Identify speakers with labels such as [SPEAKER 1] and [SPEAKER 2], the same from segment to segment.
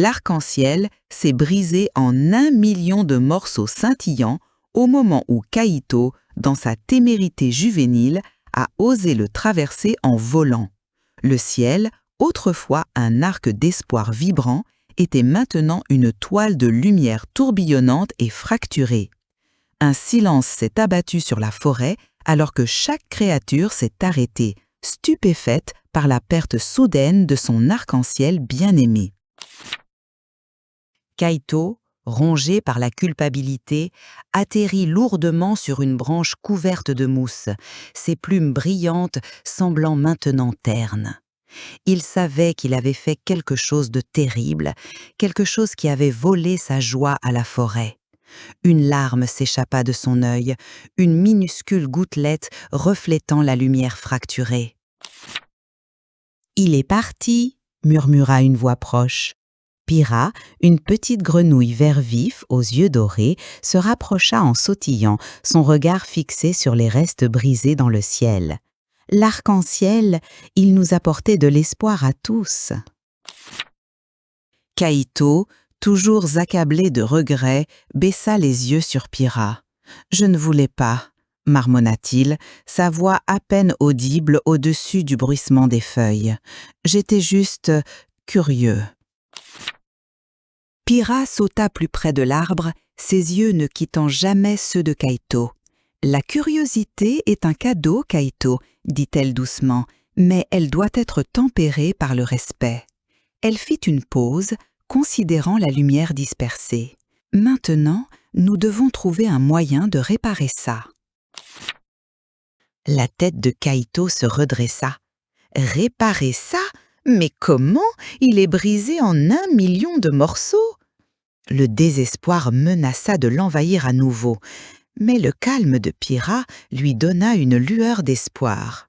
[SPEAKER 1] l'arc-en-ciel s'est brisé en 1 million de morceaux scintillants au moment où Kaito, dans sa témérité juvénile, a osé le traverser en volant. Le ciel, autrefois un arc d'espoir vibrant, était maintenant une toile de lumière tourbillonnante et fracturée. Un silence s'est abattu sur la forêt alors que chaque créature s'est arrêtée, stupéfaite par la perte soudaine de son arc-en-ciel bien-aimé. Kaito, rongé par la culpabilité, atterrit lourdement sur une branche couverte de mousse, ses plumes brillantes semblant maintenant ternes. Il savait qu'il avait fait quelque chose de terrible, quelque chose qui avait volé sa joie à la forêt. Une larme s'échappa de son œil, une minuscule gouttelette reflétant la lumière fracturée. « Il est parti !» murmura une voix proche. Pyrrha, une petite grenouille vert vif aux yeux dorés, se rapprocha en sautillant, son regard fixé sur les restes brisés dans le ciel. L'arc-en-ciel, il nous apportait de l'espoir à tous. Kaito, toujours accablé de regrets, baissa les yeux sur Pyrrha. « Je ne voulais pas », marmonna-t-il, sa voix à peine audible au-dessus du bruissement des feuilles. « J'étais juste curieux. » Pyrrha sauta plus près de l'arbre, ses yeux ne quittant jamais ceux de Kaito. « La curiosité est un cadeau, Kaito, » dit-elle doucement, « mais elle doit être tempérée par le respect. » Elle fit une pause, considérant la lumière dispersée. « Maintenant, nous devons trouver un moyen de réparer ça. » La tête de Kaito se redressa. « Réparer ça? Mais comment? Il est brisé en 1 million de morceaux !» Le désespoir menaça de l'envahir à nouveau, mais le calme de Pyrrha lui donna une lueur d'espoir.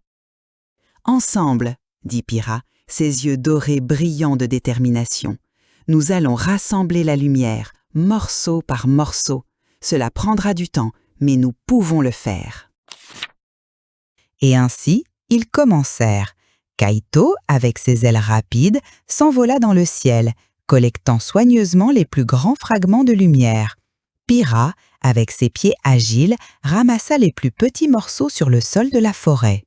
[SPEAKER 1] « Ensemble, » dit Pyrrha, ses yeux dorés brillants de détermination. « Nous allons rassembler la lumière, morceau par morceau. Cela prendra du temps, mais nous pouvons le faire. » Et ainsi, ils commencèrent. Kaito, avec ses ailes rapides, s'envola dans le ciel, collectant soigneusement les plus grands fragments de lumière. Pyrrha, avec ses pieds agiles, ramassa les plus petits morceaux sur le sol de la forêt.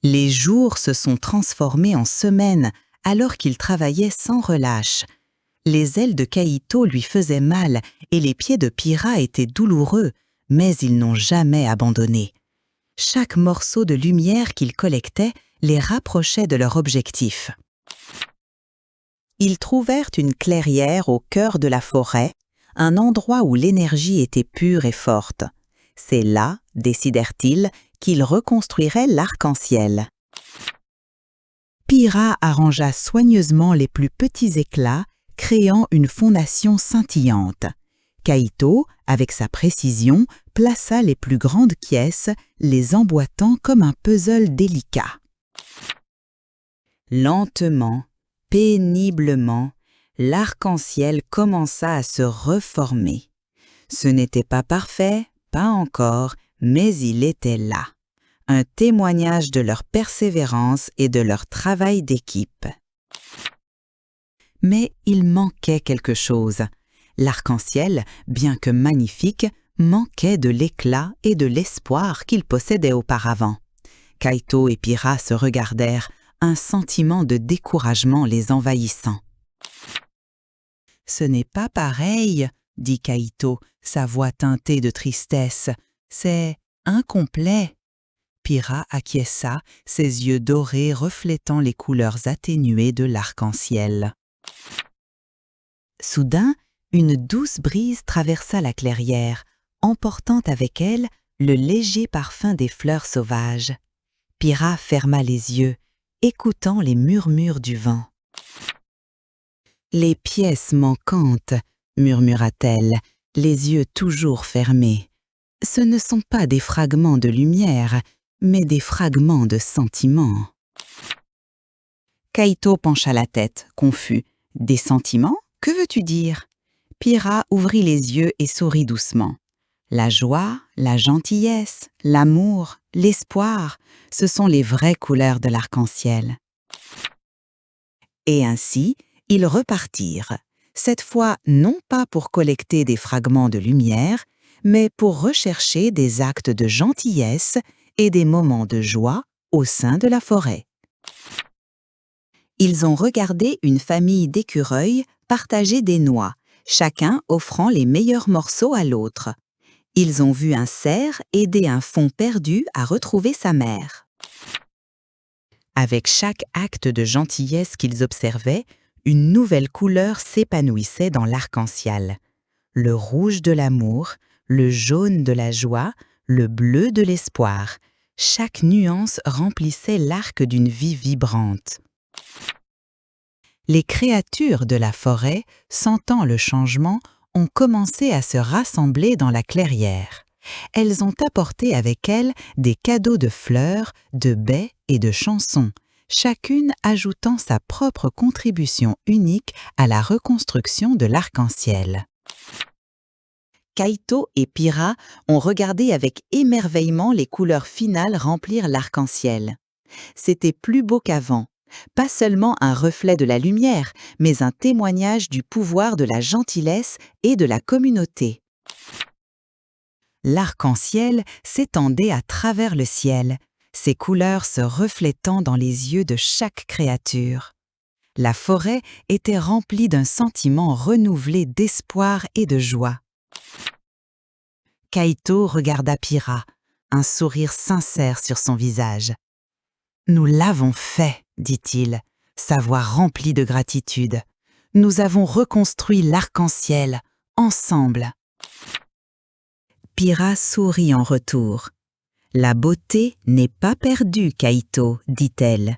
[SPEAKER 1] Les jours se sont transformés en semaines alors qu'il travaillait sans relâche. Les ailes de Kaito lui faisaient mal et les pieds de Pyrrha étaient douloureux, mais ils n'ont jamais abandonné. Chaque morceau de lumière qu'ils collectaient les rapprochait de leur objectif. Ils trouvèrent une clairière au cœur de la forêt, un endroit où l'énergie était pure et forte. C'est là, décidèrent-ils, qu'ils reconstruiraient l'arc-en-ciel. Pyrrha arrangea soigneusement les plus petits éclats, créant une fondation scintillante. Kaito, avec sa précision, plaça les plus grandes pièces, les emboîtant comme un puzzle délicat. Lentement, péniblement, l'arc-en-ciel commença à se reformer. Ce n'était pas parfait, pas encore, mais il était là. Un témoignage de leur persévérance et de leur travail d'équipe. Mais il manquait quelque chose. L'arc-en-ciel, bien que magnifique, manquait de l'éclat et de l'espoir qu'il possédait auparavant. Kaito et Pyrrha se regardèrent, un sentiment de découragement les envahissant. « Ce n'est pas pareil, » dit Kaito, sa voix teintée de tristesse. « C'est incomplet. » Pyrrha acquiesça, ses yeux dorés reflétant les couleurs atténuées de l'arc-en-ciel. Soudain, une douce brise traversa la clairière, emportant avec elle le léger parfum des fleurs sauvages. Pyrrha ferma les yeux, écoutant les murmures du vent. « Les pièces manquantes, » murmura-t-elle, les yeux toujours fermés. « Ce ne sont pas des fragments de lumière, mais des fragments de sentiments. » Kaito pencha la tête, confus. « Des sentiments? Que veux-tu dire ?» Pyrrha ouvrit les yeux et sourit doucement. La joie, la gentillesse, l'amour, l'espoir, ce sont les vraies couleurs de l'arc-en-ciel. Et ainsi, ils repartirent, cette fois non pas pour collecter des fragments de lumière, mais pour rechercher des actes de gentillesse et des moments de joie au sein de la forêt. Ils ont regardé une famille d'écureuils partager des noix, chacun offrant les meilleurs morceaux à l'autre. Ils ont vu un cerf aider un faon perdu à retrouver sa mère. Avec chaque acte de gentillesse qu'ils observaient, une nouvelle couleur s'épanouissait dans l'arc-en-ciel. Le rouge de l'amour, le jaune de la joie, le bleu de l'espoir. Chaque nuance remplissait l'arc d'une vie vibrante. Les créatures de la forêt, sentant le changement, ont commencé à se rassembler dans la clairière. Elles ont apporté avec elles des cadeaux de fleurs, de baies et de chansons, chacune ajoutant sa propre contribution unique à la reconstruction de l'arc-en-ciel. Kaito et Pyrrha ont regardé avec émerveillement les couleurs finales remplir l'arc-en-ciel. C'était plus beau qu'avant, pas seulement un reflet de la lumière, mais un témoignage du pouvoir de la gentillesse et de la communauté. L'arc-en-ciel s'étendait à travers le ciel, ses couleurs se reflétant dans les yeux de chaque créature. La forêt était remplie d'un sentiment renouvelé d'espoir et de joie. Kaito regarda Pyrrha, un sourire sincère sur son visage. « Nous l'avons fait », dit-il, sa voix remplie de gratitude. « Nous avons reconstruit l'arc-en-ciel, ensemble. » Pyrrha sourit en retour. « La beauté n'est pas perdue, Kaito, dit-elle.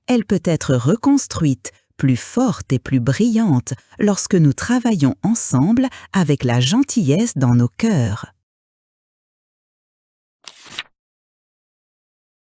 [SPEAKER 1] Elle peut être reconstruite, plus forte et plus brillante lorsque nous travaillons ensemble avec la gentillesse dans nos cœurs. »